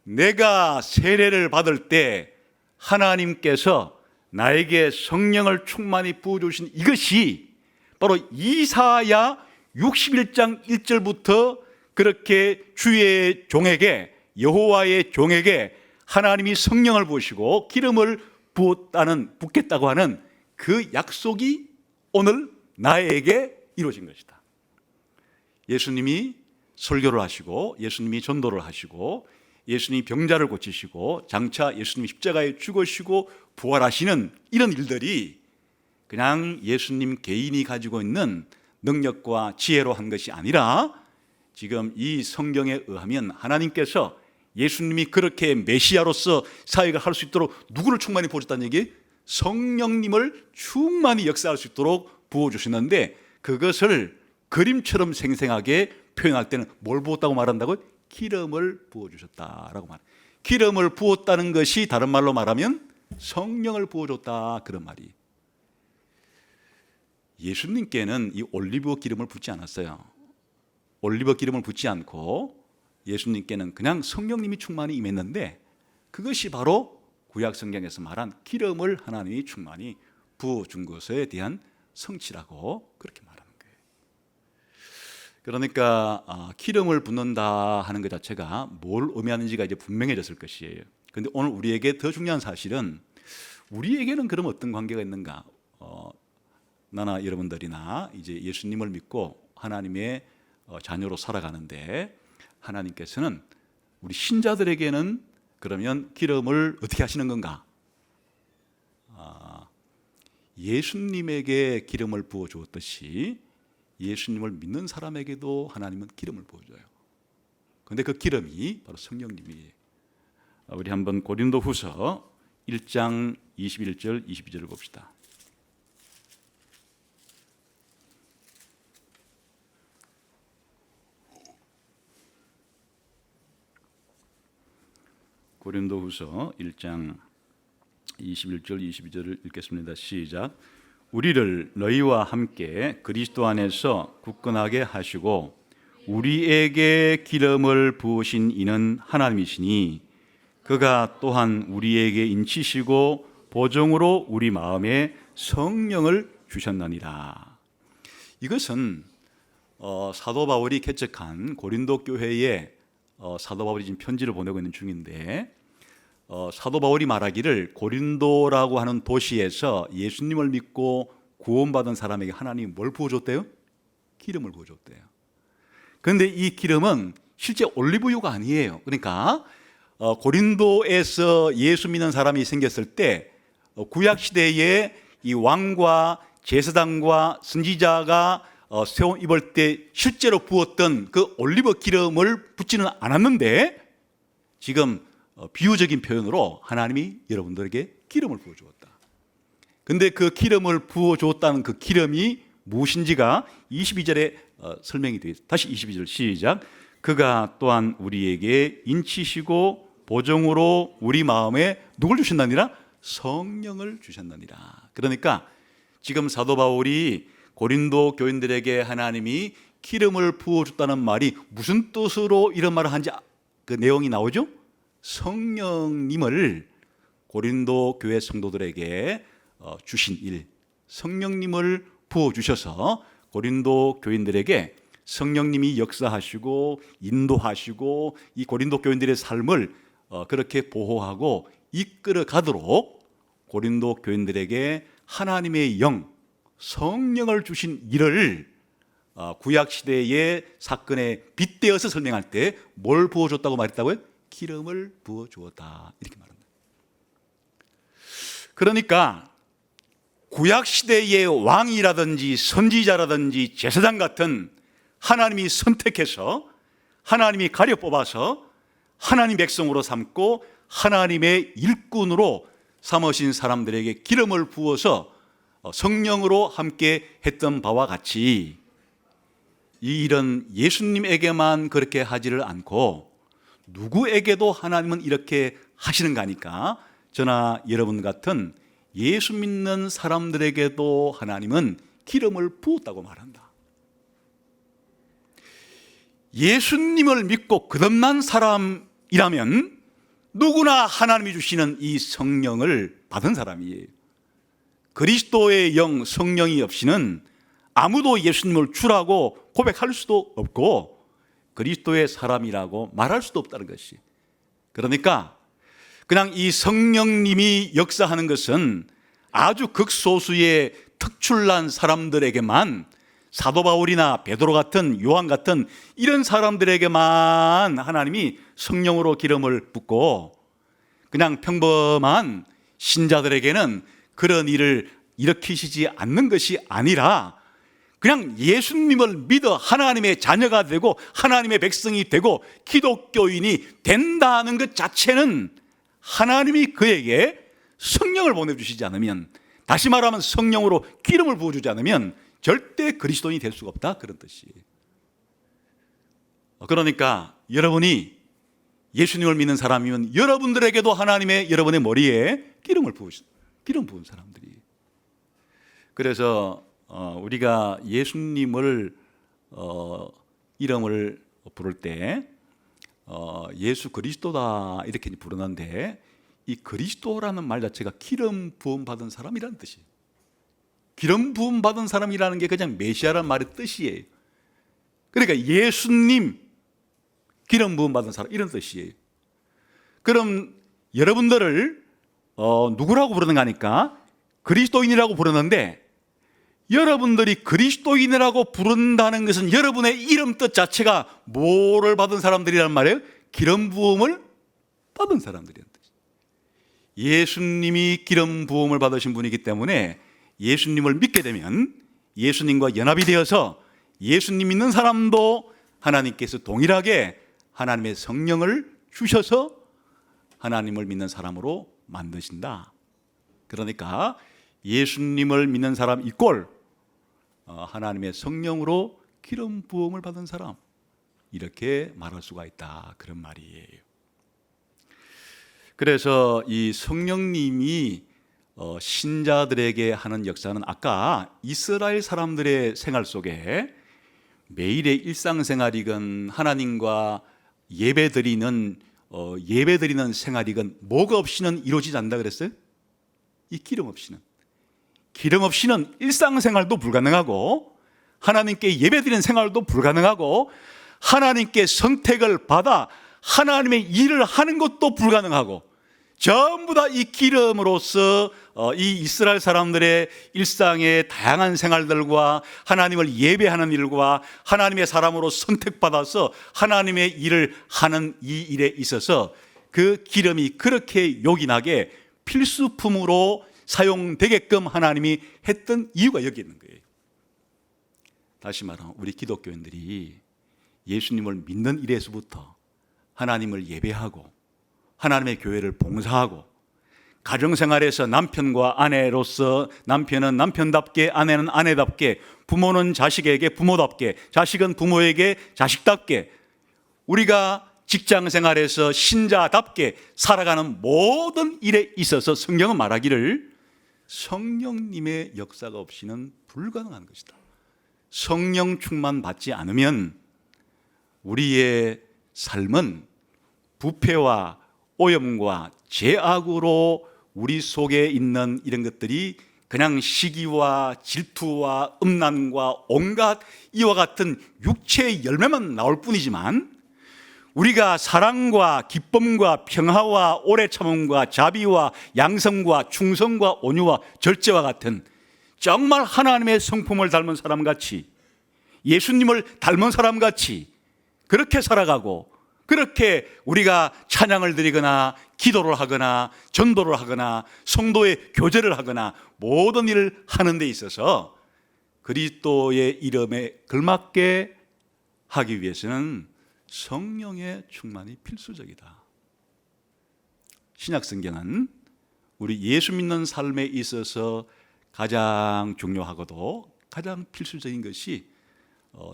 내가 세례를 받을 때 하나님께서 나에게 성령을 충만히 부어주신 이것이 바로 이사야 61장 1절부터 그렇게 주의 종에게, 여호와의 종에게 하나님이 성령을 부으시고 기름을 붓겠다고 하는 그 약속이 오늘 나에게 이루어진 것이다. 예수님이 설교를 하시고, 예수님이 전도를 하시고, 예수님이 병자를 고치시고, 장차 예수님이 십자가에 죽으시고 부활하시는 이런 일들이 그냥 예수님 개인이 가지고 있는 능력과 지혜로 한 것이 아니라, 지금 이 성경에 의하면 하나님께서 예수님이 그렇게 메시아로서 사역을 할 수 있도록 누구를 충만히 부어줬다는 얘기? 성령님을 충만히 역사할 수 있도록 부어주시는데, 그것을 그림처럼 생생하게 표현할 때는 뭘 부었다고 말한다고요? 기름을 부어주셨다라고 말해요. 기름을 부었다는 것이 다른 말로 말하면 성령을 부어줬다, 그런 말이에요. 예수님께는 이 올리브 기름을 붓지 않았어요. 올리브 기름을 붓지 않고 예수님께는 그냥 성령님이 충만히 임했는데, 그것이 바로 구약 성경에서 말한 기름을 하나님이 충만히 부어준 것에 대한 성취라고 그렇게 말하는 거예요. 그러니까 기름을 붓는다 하는 것 자체가 뭘 의미하는지가 이제 분명해졌을 것이에요. 그런데 오늘 우리에게 더 중요한 사실은, 우리에게는 그럼 어떤 관계가 있는가? 나나 여러분들이나 이제 예수님을 믿고 하나님의 자녀로 살아가는데, 하나님께서는 우리 신자들에게는 그러면 기름을 어떻게 하시는 건가? 예수님에게 기름을 부어 주었듯이 예수님을 믿는 사람에게도 하나님은 기름을 부어줘요. 그런데 그 기름이 바로 성령님이에요. 우리 한번 고린도후서 1장 21절 22절을 봅시다. 고린도후서 1장 21절 22절을 읽겠습니다. 시작. 우리를 너희와 함께 그리스도 안에서 굳건하게 하시고 우리에게 기름을 부으신 이는 하나님이시니 그가 또한 우리에게 인치시고 보정으로 우리 마음에 성령을 주셨나니라. 이것은 사도 바울이 개척한 고린도 교회에 사도 바울이 지금 편지를 보내고 있는 중인데, 사도 바울이 말하기를 고린도라고 하는 도시에서 예수님을 믿고 구원받은 사람에게 하나님이 뭘 부어줬대요? 기름을 부어줬대요. 그런데 이 기름은 실제 올리브유가 아니에요. 그러니까 고린도에서 예수 믿는 사람이 생겼을 때 구약 시대에 이 왕과 제사장과 선지자가 세움 입을 때 실제로 부었던 그 올리브 기름을 붓지는 않았는데, 지금 비유적인 표현으로 하나님이 여러분들에게 기름을 부어주었다. 그런데 그 기름을 부어주었다는 그 기름이 무엇인지가 22절에 설명이 되어 있습니다. 다시 22절 시작. 그가 또한 우리에게 인치시고 보정으로 우리 마음에 누굴 주셨나니라? 성령을 주셨나니라. 그러니까 지금 사도 바울이 고린도 교인들에게 하나님이 기름을 부어줬다는 말이 무슨 뜻으로 이런 말을 한지 그 내용이 나오죠? 성령님을 고린도 교회 성도들에게 주신 일, 성령님을 부어주셔서 고린도 교인들에게 성령님이 역사하시고 인도하시고 이 고린도 교인들의 삶을 그렇게 보호하고 이끌어 가도록 고린도 교인들에게 하나님의 영, 성령을 주신 일을 구약시대의 사건에 빗대어서 설명할 때 뭘 부어줬다고 말했다고요? 기름을 부어주었다, 이렇게 말합니다. 그러니까 구약시대의 왕이라든지 선지자라든지 제사장 같은 하나님이 선택해서 하나님이 가려 뽑아서 하나님 백성으로 삼고 하나님의 일꾼으로 삼으신 사람들에게 기름을 부어서 성령으로 함께 했던 바와 같이 이 일은 예수님에게만 그렇게 하지를 않고 누구에게도 하나님은 이렇게 하시는 거니까 저나 여러분 같은 예수 믿는 사람들에게도 하나님은 기름을 부었다고 말한다. 예수님을 믿고 거듭난 사람이라면 누구나 하나님이 주시는 이 성령을 받은 사람이에요. 그리스도의 영, 성령이 없이는 아무도 예수님을 주라고 고백할 수도 없고 그리스도의 사람이라고 말할 수도 없다는 것이. 그러니까 그냥 이 성령님이 역사하는 것은 아주 극소수의 특출난 사람들에게만, 사도 바울이나 베드로 같은, 요한 같은 이런 사람들에게만 하나님이 성령으로 기름을 붓고 그냥 평범한 신자들에게는 그런 일을 일으키시지 않는 것이 아니라 그냥 예수님을 믿어 하나님의 자녀가 되고 하나님의 백성이 되고 기독교인이 된다는 것 자체는 하나님이 그에게 성령을 보내주시지 않으면, 다시 말하면 성령으로 기름을 부어주지 않으면 절대 그리스도인이 될 수가 없다, 그런 뜻이에요. 그러니까 여러분이 예수님을 믿는 사람이면 여러분들에게도 하나님의 여러분의 머리에 기름 부은 사람들이. 그래서 우리가 예수님을 이름을 부를 때 예수 그리스도다 이렇게 부르는데, 이 그리스도라는 말 자체가 기름 부음 받은 사람이라는 뜻이에요. 기름 부음 받은 사람이라는 게 그냥 메시아라는 말의 뜻이에요. 그러니까 예수님, 기름 부음 받은 사람, 이런 뜻이에요. 그럼 여러분들을 누구라고 부르는가 하니까 그리스도인이라고 부르는데, 여러분들이 그리스도인이라고 부른다는 것은 여러분의 이름 뜻 자체가 뭐를 받은 사람들이란 말이에요? 기름 부음을 받은 사람들이란 뜻이에요. 예수님이 기름 부음을 받으신 분이기 때문에 예수님을 믿게 되면 예수님과 연합이 되어서 예수님 믿는 사람도 하나님께서 동일하게 하나님의 성령을 주셔서 하나님을 믿는 사람으로 만드신다. 그러니까 예수님을 믿는 사람 이꼴 하나님의 성령으로 기름 부음을 받은 사람, 이렇게 말할 수가 있다, 그런 말이에요. 그래서 이 성령님이 신자들에게 하는 역사는 아까 이스라엘 사람들의 생활 속에 매일의 일상생활이건 하나님과 예배드리는 생활이건 뭐가 없이는 이루어지지 않는다 그랬어요? 이 기름 없이는 일상생활도 불가능하고 하나님께 예배드리는 생활도 불가능하고 하나님께 선택을 받아 하나님의 일을 하는 것도 불가능하고, 전부 다 이 기름으로서 이 이스라엘 사람들의 일상의 다양한 생활들과 하나님을 예배하는 일과 하나님의 사람으로 선택받아서 하나님의 일을 하는 이 일에 있어서 그 기름이 그렇게 요긴하게 필수품으로 사용되게끔 하나님이 했던 이유가 여기 있는 거예요. 다시 말하면 우리 기독교인들이 예수님을 믿는 일에서부터 하나님을 예배하고 하나님의 교회를 봉사하고 가정생활에서 남편과 아내로서 남편은 남편답게, 아내는 아내답게, 부모는 자식에게 부모답게, 자식은 부모에게 자식답게, 우리가 직장생활에서 신자답게 살아가는 모든 일에 있어서 성경은 말하기를 성령님의 역사가 없이는 불가능한 것이다. 성령 충만 받지 않으면 우리의 삶은 부패와 오염과 죄악으로 우리 속에 있는 이런 것들이 그냥 시기와 질투와 음란과 온갖 이와 같은 육체의 열매만 나올 뿐이지만, 우리가 사랑과 기쁨과 평화와 오래 참음과 자비와 양성과 충성과 온유와 절제와 같은 정말 하나님의 성품을 닮은 사람같이, 예수님을 닮은 사람같이 그렇게 살아가고, 그렇게 우리가 찬양을 드리거나 기도를 하거나 전도를 하거나 성도의 교제를 하거나 모든 일을 하는 데 있어서 그리스도의 이름에 걸맞게 하기 위해서는 성령의 충만이 필수적이다. 신약 성경은 우리 예수 믿는 삶에 있어서 가장 중요하고도 가장 필수적인 것이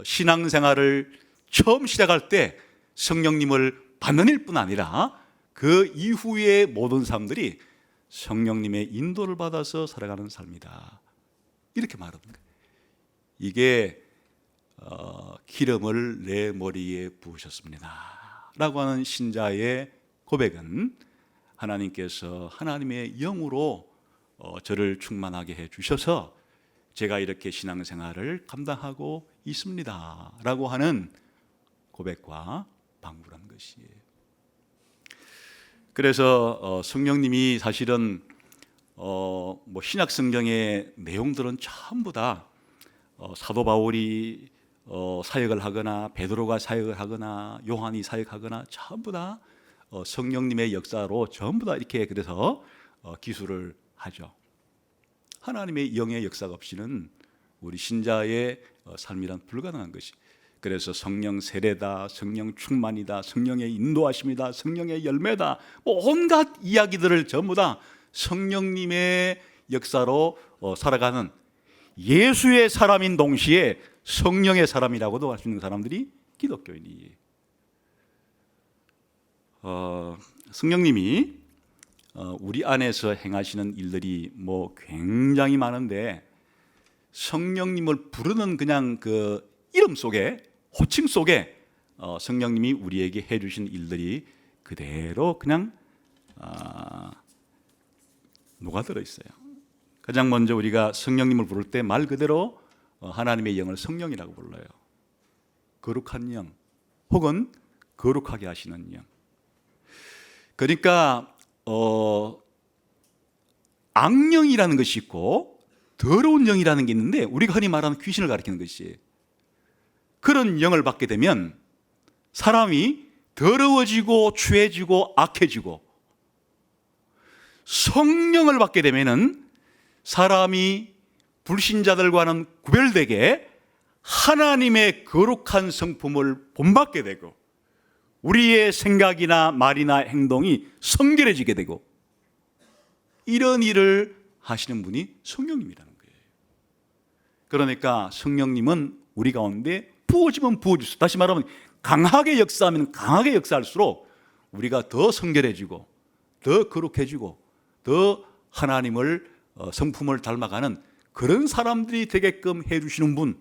신앙생활을 처음 시작할 때 성령님을 받는 일뿐 아니라 그 이후의 모든 사람들이 성령님의 인도를 받아서 살아가는 삶이다, 이렇게 말하는 거예요. 이게 기름을 내 머리에 부으셨습니다 라고 하는 신자의 고백은 하나님께서 하나님의 영으로 저를 충만하게 해 주셔서 제가 이렇게 신앙생활을 감당하고 있습니다 라고 하는 고백과 방불한 것이에요. 그래서 성령님이 사실은 신약 성경의 내용들은 전부 다 사도 바울이 사역을 하거나 베드로가 사역을 하거나 요한이 사역하거나 전부 다 성령님의 역사로 전부 다 이렇게 그래서 기술을 하죠. 하나님의 영의 역사가 없이는 우리 신자의 삶이란 불가능한 것이. 그래서 성령 세례다, 성령 충만이다, 성령의 인도하심이다, 성령의 열매다, 온갖 이야기들을 전부 다 성령님의 역사로 살아가는 예수의 사람인 동시에 성령의 사람이라고도 할 수 있는 사람들이 기독교인이에요. 성령님이 우리 안에서 행하시는 일들이 굉장히 많은데, 성령님을 부르는 그냥 그 이름 속에, 호칭 속에 성령님이 우리에게 해주신 일들이 그대로 그냥 녹아들어 있어요. 가장 먼저 우리가 성령님을 부를 때 말 그대로 하나님의 영을 성령이라고 불러요. 거룩한 영 혹은 거룩하게 하시는 영. 그러니까 악령이라는 것이 있고 더러운 영이라는 게 있는데, 우리가 흔히 말하는 귀신을 가리키는 것이, 그런 영을 받게 되면 사람이 더러워지고 추해지고 악해지고, 성령을 받게 되면은 사람이 불신자들과는 구별되게 하나님의 거룩한 성품을 본받게 되고, 우리의 생각이나 말이나 행동이 성결해지게 되고, 이런 일을 하시는 분이 성령님이라는 거예요. 그러니까 성령님은 우리 가운데 부어지면 부어질수록, 다시 말하면 강하게 역사하면 강하게 역사할수록 우리가 더 성결해지고 더 거룩해지고 더 하나님을 성품을 닮아가는 그런 사람들이 되게끔 해주시는 분,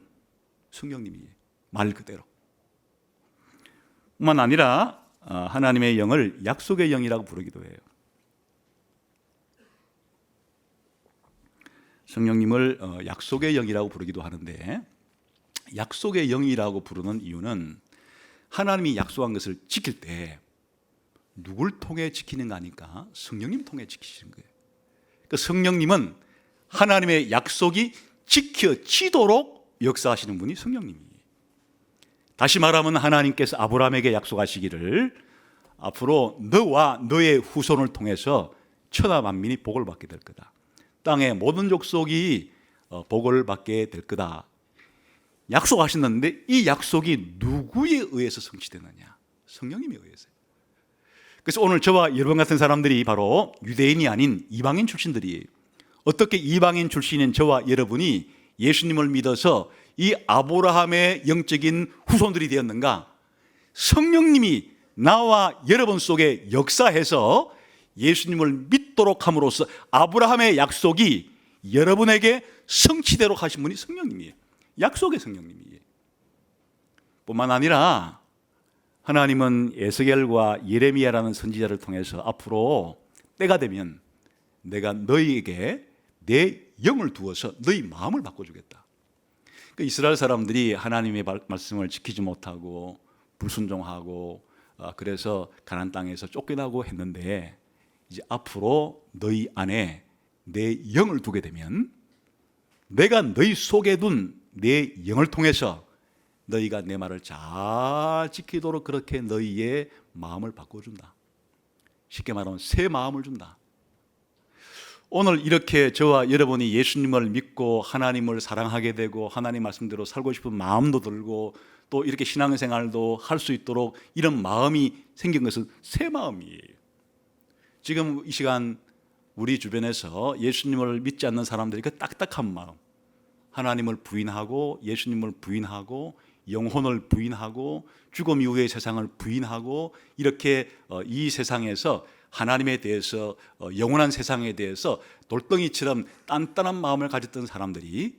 성령님이에요. 말 그대로. 뿐만 아니라 하나님의 영을 약속의 영이라고 부르기도 해요. 성령님을 약속의 영이라고 부르기도 하는데, 약속의 영이라고 부르는 이유는 하나님이 약속한 것을 지킬 때 누굴 통해 지키는가 하니까 성령님 통해 지키시는 거예요. 그 성령님은 하나님의 약속이 지켜지도록 역사하시는 분이 성령님이에요. 다시 말하면 하나님께서 아브라함에게 약속하시기를 앞으로 너와 너의 후손을 통해서 천하 만민이 복을 받게 될 거다. 땅의 모든 족속이 복을 받게 될 거다. 약속하셨는데 이 약속이 누구에 의해서 성취되느냐? 성령님에 의해서요. 그래서 오늘 저와 여러분 같은 사람들이 바로 유대인이 아닌 이방인 출신들이에요. 어떻게 이방인 출신인 저와 여러분이 예수님을 믿어서 이 아브라함의 영적인 후손들이 되었는가? 성령님이 나와 여러분 속에 역사해서 예수님을 믿도록 함으로써 아브라함의 약속이 여러분에게 성취되도록 하신 분이 성령님이에요. 약속의 성령님이에요. 뿐만 아니라 하나님은 에스겔과 예레미야라는 선지자를 통해서 앞으로 때가 되면 내가 너희에게 내 영을 두어서 너희 마음을 바꿔주겠다. 그러니까 이스라엘 사람들이 하나님의 말씀을 지키지 못하고 불순종하고 그래서 가나안 땅에서 쫓겨나고 했는데, 이제 앞으로 너희 안에 내 영을 두게 되면 내가 너희 속에 둔 내 영을 통해서 너희가 내 말을 잘 지키도록 그렇게 너희의 마음을 바꿔준다. 쉽게 말하면 새 마음을 준다. 오늘 이렇게 저와 여러분이 예수님을 믿고 하나님을 사랑하게 되고 하나님 말씀대로 살고 싶은 마음도 들고 또 이렇게 신앙생활도 할 수 있도록 이런 마음이 생긴 것은 새 마음이에요. 지금 이 시간 우리 주변에서 예수님을 믿지 않는 사람들이 그 딱딱한 마음, 하나님을 부인하고 예수님을 부인하고 영혼을 부인하고 죽음 이후의 세상을 부인하고 이렇게 이 세상에서 하나님에 대해서 영원한 세상에 대해서 돌덩이처럼 단단한 마음을 가졌던 사람들이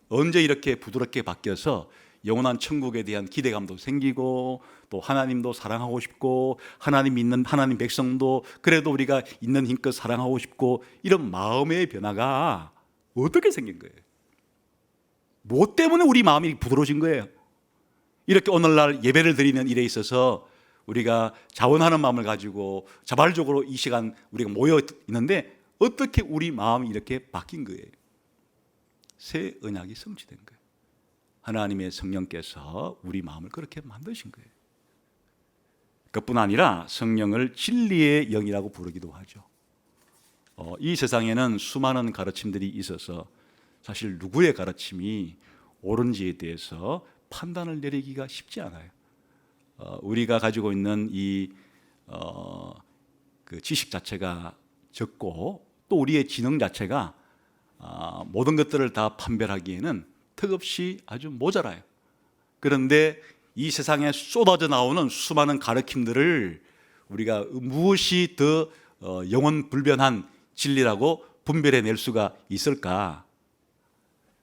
언제 이렇게 부드럽게 바뀌어서 영원한 천국에 대한 기대감도 생기고 또 하나님도 사랑하고 싶고 하나님 믿는 하나님 백성도 그래도 우리가 있는 힘껏 사랑하고 싶고 이런 마음의 변화가 어떻게 생긴 거예요? 무엇 때문에 우리 마음이 부드러워진 거예요? 이렇게 오늘날 예배를 드리는 일에 있어서 우리가 자원하는 마음을 가지고 자발적으로 이 시간 우리가 모여 있는데 어떻게 우리 마음이 이렇게 바뀐 거예요? 새 언약이 성취된 거예요. 하나님의 성령께서 우리 마음을 그렇게 만드신 거예요. 그뿐 아니라 성령을 진리의 영이라고 부르기도 하죠. 이 세상에는 수많은 가르침들이 있어서 사실 누구의 가르침이 옳은지에 대해서 판단을 내리기가 쉽지 않아요. 우리가 가지고 있는 그 지식 자체가 적고 또 우리의 지능 자체가 모든 것들을 다 판별하기에는 턱없이 아주 모자라요. 그런데 이 세상에 쏟아져 나오는 수많은 가르침들을 우리가 무엇이 더 영원 불변한 진리라고 분별해낼 수가 있을까?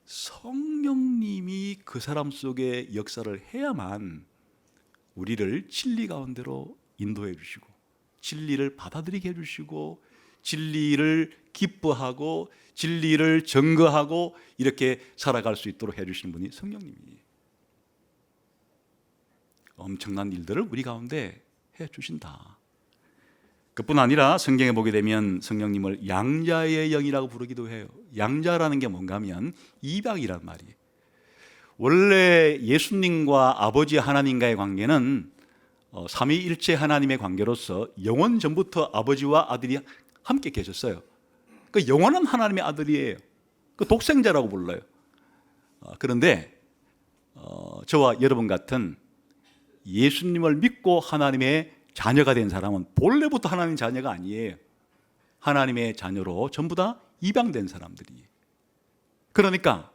성령님이 그 사람 속에 역사를 해야만 우리를 진리 가운데로 인도해 주시고 진리를 받아들이게 해 주시고 진리를 기뻐하고 진리를 증거하고 이렇게 살아갈 수 있도록 해 주시는 분이 성령님이에요. 엄청난 일들을 우리 가운데 해 주신다. 그뿐 아니라 성경에 보게 되면 성령님을 양자의 영이라고 부르기도 해요. 양자라는 게 뭔가 하면 이방이란 말이에요. 원래 예수님과 아버지 하나님과의 관계는 삼위일체 하나님의 관계로서 영원 전부터 아버지와 아들이 함께 계셨어요. 그 영원한 하나님의 아들이에요. 그 독생자라고 불러요. 그런데 저와 여러분 같은 예수님을 믿고 하나님의 자녀가 된 사람은 본래부터 하나님의 자녀가 아니에요. 하나님의 자녀로 전부 다 입양된 사람들이에요. 그러니까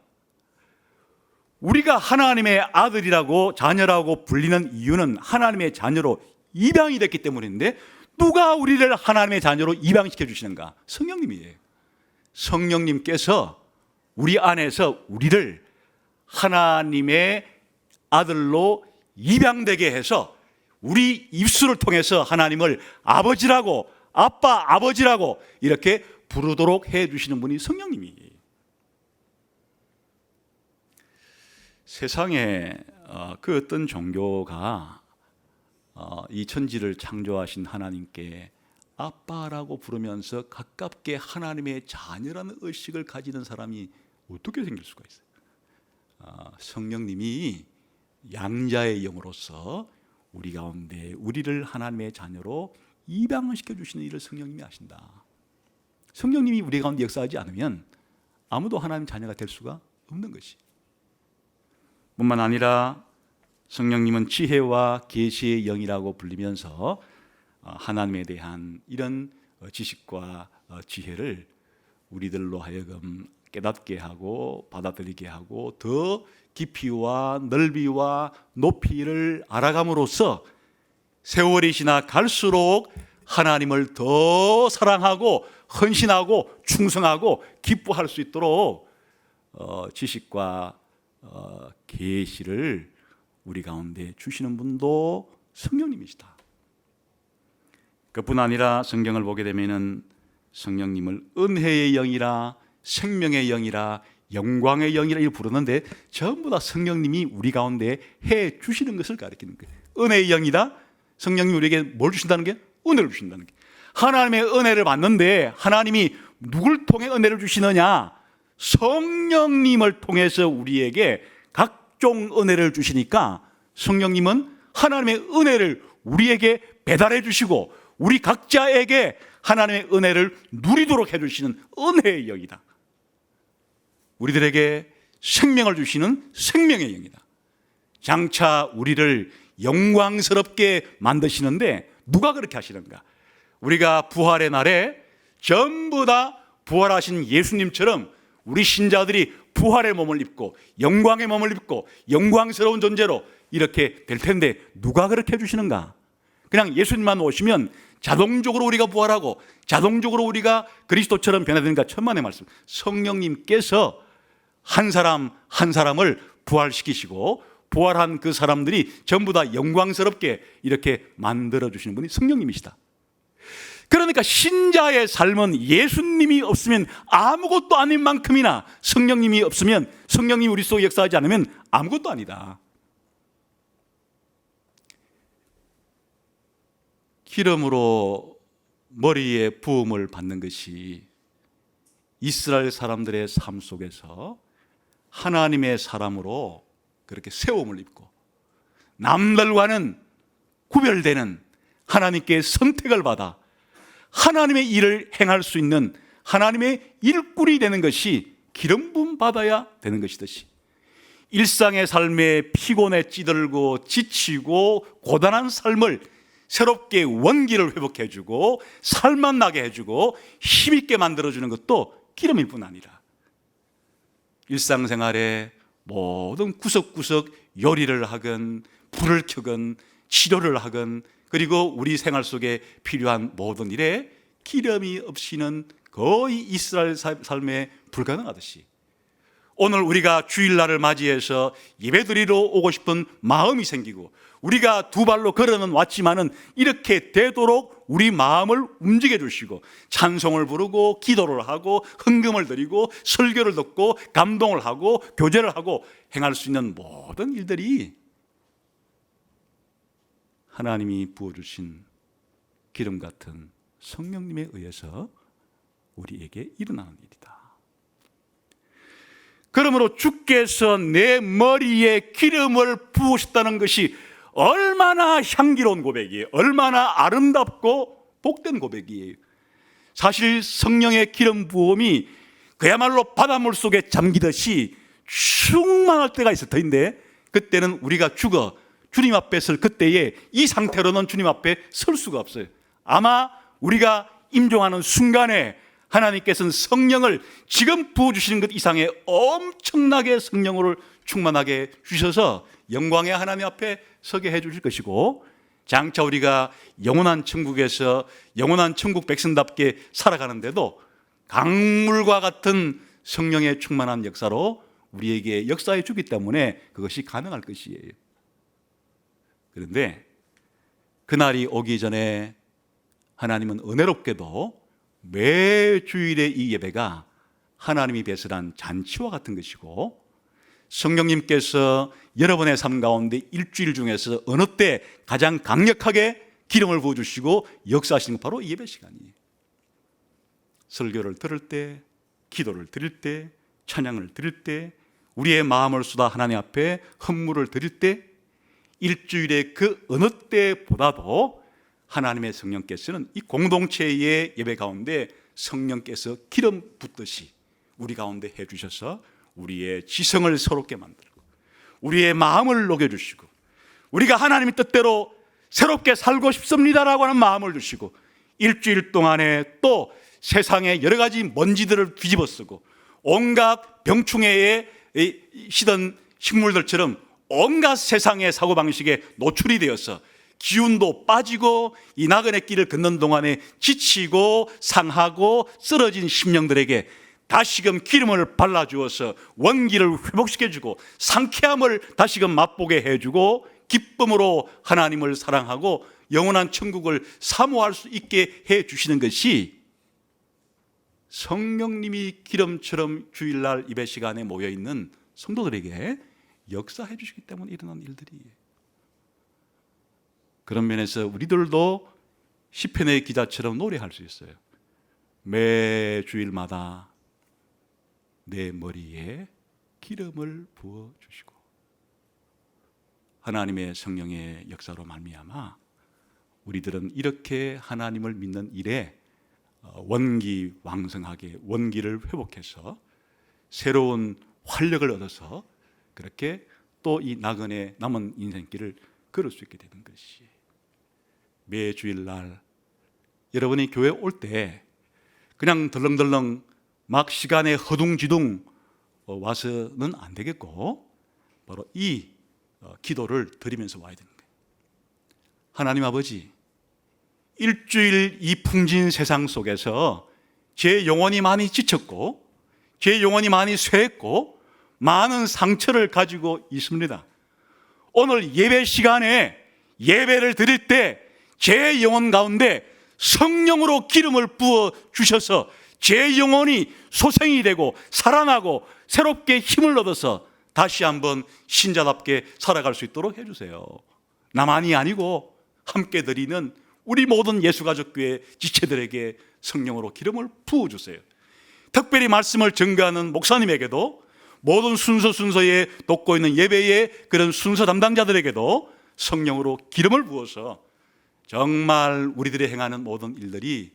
우리가 하나님의 아들이라고 자녀라고 불리는 이유는 하나님의 자녀로 입양이 됐기 때문인데 누가 우리를 하나님의 자녀로 입양시켜 주시는가? 성령님이에요. 성령님께서 우리 안에서 우리를 하나님의 아들로 입양되게 해서 우리 입술을 통해서 하나님을 아버지라고 아빠 아버지라고 이렇게 부르도록 해 주시는 분이 성령님이에요. 세상에 그 어떤 종교가 이 천지를 창조하신 하나님께 아빠라고 부르면서 가깝게 하나님의 자녀라는 의식을 가지는 사람이 어떻게 생길 수가 있어요? 성령님이 양자의 영으로서 우리 가운데 우리를 하나님의 자녀로 입양시켜 주시는 일을 성령님이 하신다. 성령님이 우리 가운데 역사하지 않으면 아무도 하나님 자녀가 될 수가 없는 것이. 뿐만 아니라 성령님은 지혜와 계시의 영이라고 불리면서 하나님에 대한 이런 지식과 지혜를 우리들로 하여금 깨닫게 하고 받아들이게 하고 더 깊이와 넓이와 높이를 알아감으로써 세월이 지나 갈수록 하나님을 더 사랑하고 헌신하고 충성하고 기뻐할 수 있도록 지식과 계시를 우리 가운데 주시는 분도 성령님이시다. 그뿐 아니라 성경을 보게 되면은 성령님을 은혜의 영이라 생명의 영이라 영광의 영이라 이렇게 부르는데 전부 다 성령님이 우리 가운데 해 주시는 것을 가리키는 거예요. 은혜의 영이다. 성령님이 우리에게 뭘 주신다는 게? 은혜를 주신다는 게. 하나님의 은혜를 받는데 하나님이 누굴 통해 은혜를 주시느냐? 성령님을 통해서 우리에게 각종 은혜를 주시니까 성령님은 하나님의 은혜를 우리에게 배달해 주시고 우리 각자에게 하나님의 은혜를 누리도록 해주시는 은혜의 영이다. 우리들에게 생명을 주시는 생명의 영이다. 장차 우리를 영광스럽게 만드시는데 누가 그렇게 하시는가? 우리가 부활의 날에 전부 다 부활하신 예수님처럼 우리 신자들이 부활의 몸을 입고 영광의 몸을 입고 영광스러운 존재로 이렇게 될 텐데 누가 그렇게 해주시는가? 그냥 예수님만 오시면 자동적으로 우리가 부활하고 자동적으로 우리가 그리스도처럼 변화되는가? 천만의 말씀. 성령님께서 한 사람 한 사람을 부활시키시고 부활한 그 사람들이 전부 다 영광스럽게 이렇게 만들어주시는 분이 성령님이시다. 그러니까 신자의 삶은 예수님이 없으면 아무것도 아닌 만큼이나 성령님이 없으면 성령님이 우리 속에 역사하지 않으면 아무것도 아니다. 기름으로 머리에 부음을 받는 것이 이스라엘 사람들의 삶 속에서 하나님의 사람으로 그렇게 세움을 입고 남들과는 구별되는 하나님께 선택을 받아 하나님의 일을 행할 수 있는 하나님의 일꾼이 되는 것이 기름 부음 받아야 되는 것이듯이 일상의 삶에 피곤에 찌들고 지치고 고단한 삶을 새롭게 원기를 회복해주고 살만 나게 해주고 힘있게 만들어주는 것도 기름일 뿐 아니라 일상생활에 모든 구석구석 요리를 하건 불을 켜건 치료를 하건 그리고 우리 생활 속에 필요한 모든 일에 기름이 없이는 거의 이스라엘 삶에 불가능하듯이 오늘 우리가 주일날을 맞이해서 예배드리러 오고 싶은 마음이 생기고 우리가 두 발로 걸어는 왔지만은 이렇게 되도록 우리 마음을 움직여 주시고 찬송을 부르고 기도를 하고 헌금을 드리고 설교를 듣고 감동을 하고 교제를 하고 행할 수 있는 모든 일들이 하나님이 부어주신 기름 같은 성령님에 의해서 우리에게 일어나는 일이다. 그러므로 주께서 내 머리에 기름을 부으셨다는 것이 얼마나 향기로운 고백이에요. 얼마나 아름답고 복된 고백이에요. 사실 성령의 기름 부음이 그야말로 바닷물 속에 잠기듯이 충만할 때가 있을 터인데 그때는 우리가 죽어 주님 앞에 설 그때에 이 상태로는 주님 앞에 설 수가 없어요. 아마 우리가 임종하는 순간에 하나님께서는 성령을 지금 부어주시는 것 이상의 엄청나게 성령으로 충만하게 주셔서 영광의 하나님 앞에 서게 해 주실 것이고 장차 우리가 영원한 천국에서 영원한 천국 백성답게 살아가는데도 강물과 같은 성령의 충만한 역사로 우리에게 역사해 주기 때문에 그것이 가능할 것이에요. 그런데 그날이 오기 전에 하나님은 은혜롭게도 매 주일의 이 예배가 하나님이 배설한 잔치와 같은 것이고 성령님께서 여러분의 삶 가운데 일주일 중에서 어느 때 가장 강력하게 기름을 부어주시고 역사하시는 것 바로 예배 시간이에요. 설교를 들을 때, 기도를 드릴 때, 찬양을 드릴 때, 우리의 마음을 쏟아 하나님 앞에 헌물을 드릴 때 일주일의 그 어느 때보다도 하나님의 성령께서는 이 공동체의 예배 가운데 성령께서 기름 붓듯이 우리 가운데 해주셔서 우리의 지성을 새롭게 만들고 우리의 마음을 녹여주시고 우리가 하나님의 뜻대로 새롭게 살고 싶습니다라고 하는 마음을 주시고 일주일 동안에 또 세상의 여러 가지 먼지들을 뒤집어 쓰고 온갖 병충해에 시던 식물들처럼 온갖 세상의 사고방식에 노출이 되어서 기운도 빠지고 이 나그네 길을 걷는 동안에 지치고 상하고 쓰러진 심령들에게 다시금 기름을 발라주어서 원기를 회복시켜주고 상쾌함을 다시금 맛보게 해주고 기쁨으로 하나님을 사랑하고 영원한 천국을 사모할 수 있게 해주시는 것이 성령님이 기름처럼 주일날 예배 시간에 모여있는 성도들에게 역사해 주시기 때문에 일어난 일들이에요. 그런 면에서 우리들도 시편의 기자처럼 노래할 수 있어요. 매 주일마다 내 머리에 기름을 부어주시고 하나님의 성령의 역사로 말미암아 우리들은 이렇게 하나님을 믿는 일에 원기 왕성하게 원기를 회복해서 새로운 활력을 얻어서 그렇게 또 이 나그네 남은 인생길을 걸을 수 있게 되는 것이 매 주일날 여러분이 교회 올 때 그냥 덜렁덜렁 막 시간에 허둥지둥 와서는 안 되겠고 바로 이 기도를 드리면서 와야 되는 거예요. 하나님 아버지, 일주일 이 풍진 세상 속에서 제 영혼이 많이 지쳤고 제 영혼이 많이 쇠했고 많은 상처를 가지고 있습니다. 오늘 예배 시간에 예배를 드릴 때 제 영혼 가운데 성령으로 기름을 부어 주셔서 제 영혼이 소생이 되고 살아나고 새롭게 힘을 얻어서 다시 한번 신자답게 살아갈 수 있도록 해주세요. 나만이 아니고 함께 드리는 우리 모든 예수가족교회 지체들에게 성령으로 기름을 부어주세요. 특별히 말씀을 전가하는 목사님에게도 모든 순서에 돕고 있는 예배의 그런 순서 담당자들에게도 성령으로 기름을 부어서 정말 우리들이 행하는 모든 일들이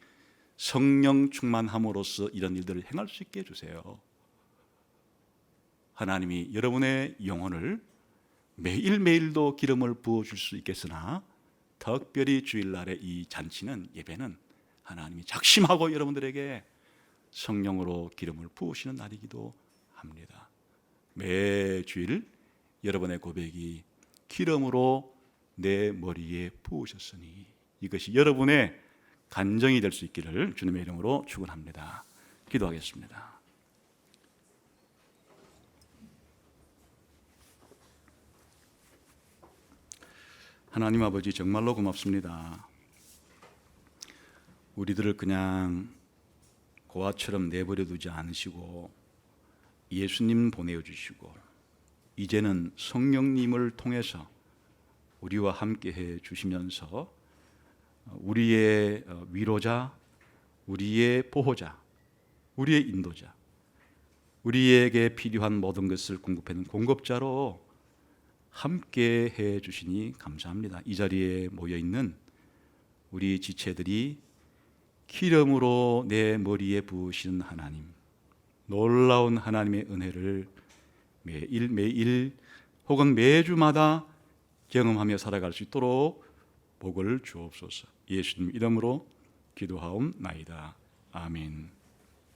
성령 충만함으로써 이런 일들을 행할 수 있게 해주세요. 하나님이 여러분의 영혼을 매일매일도 기름을 부어줄 수 있겠으나 특별히 주일날의 이 잔치는 예배는 하나님이 작심하고 여러분들에게 성령으로 기름을 부으시는 날이기도 합니다. 매 주일 여러분의 고백이 기름으로 내 머리에 부으셨으니 이것이 여러분의 간정이 될 수 있기를 주님의 이름으로 축원합니다. 기도하겠습니다. 하나님 아버지 정말로 고맙습니다. 우리들을 그냥 고아처럼 내버려 두지 않으시고 예수님 보내주시고 이제는 성령님을 통해서 우리와 함께 해 주시면서 우리의 위로자, 우리의 보호자, 우리의 인도자, 우리에게 필요한 모든 것을 공급하는 공급자로 함께 해 주시니 감사합니다. 이 자리에 모여 있는 우리 지체들이 기름으로 내 머리에 부으시는 하나님, 놀라운 하나님의 은혜를 매일 혹은 매주마다 경험하며 살아갈 수 있도록 복을 주옵소서. 예수님 이름으로 기도하옵나이다. 아멘.